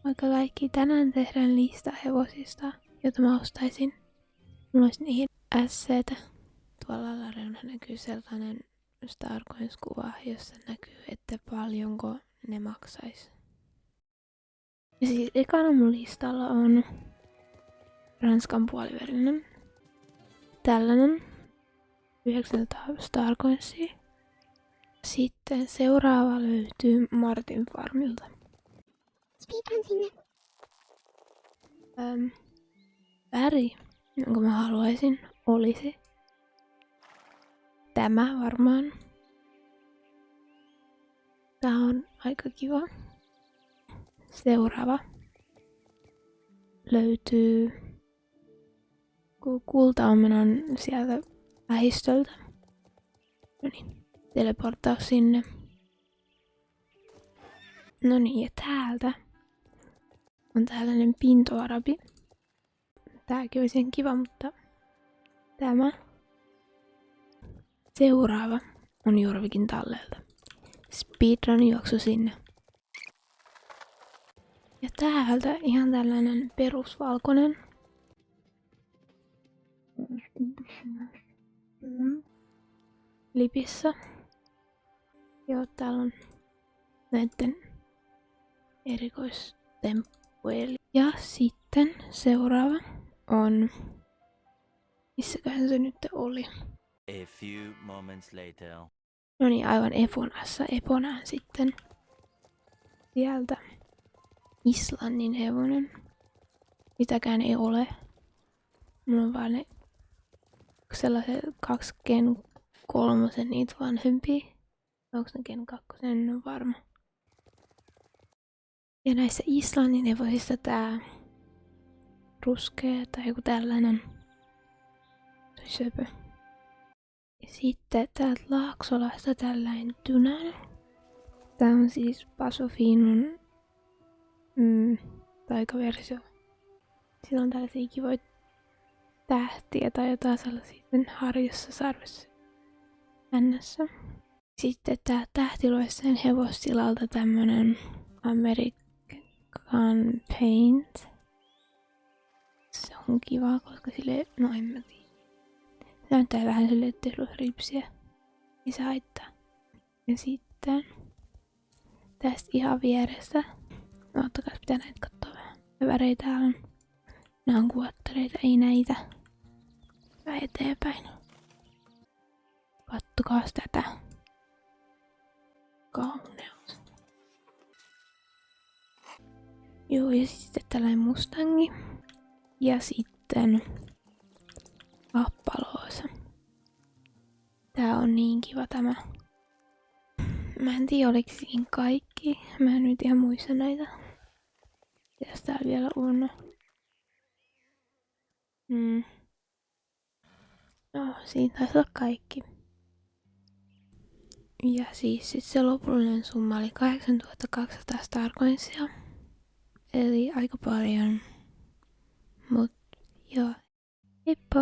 Vaikka kaikki tänään tehdään lista hevosista, jota mä ostaisin. Mulla olisi niihin ässeitä. Tuolla alareunalla näkyy sellainen Starcoins-kuva, jossa näkyy, että paljonko ne maksais. Ja siis ekana mun listalla on Ranskan puoliverinen. Tällainen 900 Starcoinsia. Sitten seuraava löytyy Martin Farmilta. Speedrun sinne. Väri, jonka mä haluaisin, olisi tämä varmaan. Tää on aika kiva. Seuraava löytyy kultaomenan sieltä lähistöltä. Noniin, teleporttaus sinne. Noniin, ja täältä on tällainen pintoarabi. Tääkin olisi ihan kiva, mutta tämä seuraava on Jorvikin tallelta. Speedrun juoksu sinne. Ja täältä ihan tällainen perusvalkoinen. Lipissä. Joo, täällä on näitten erikoistemppuja. Ja sitten seuraava on... Missäköhän se nyt oli? A few moments later. No niin, aivan Eponassa. Eponaan sitten. Sieltä Islannin hevonen. Mitäkään ei ole. Mulla on vaan ne sellaiset 2 Gen 3 niitä vanhempia. Onko ne Gen 2? En ole varma. Ja näissä Islannin hevosissa tää ruskea tai joku tällainen söpö. Ja sitten täältä Laaksolasta tällainen tynäinen. Tää on siis Pasofinun taikaversio. Siinä on tällaisia kivoja tähtiä tai jotain sellaisia harjossa sarvessa hännässä. Sitten tää tähtiloisen hevostilalta tämmönen American Paint. Se on kiva, koska sille, no en mä tiedä. Se näyttää vähän sille, ettei sulla ripsiä. Ei se haittaa. Ja sitten tästä ihan vierestä. No ottakaa, pitää näitä katsoa vähän. Ja värejä täällä on. Nää on kuvattareita, ei näitä. Vähän eteenpäin. Kattokaas tätä. Kauneus. Joo, ja sitten tällainen Mustangi. Ja sitten Appaloosa. Tää on niin kiva tämä. Mä en tiedä oliko siinä kaikki. Mä en nyt ihan muista näitä. Mitäs täällä vielä on? No, siinä taisi olla kaikki. Ja siis sit se lopullinen summa oli 8200 Starcoinsia. Eli aika paljon. Mut joo. Heippa!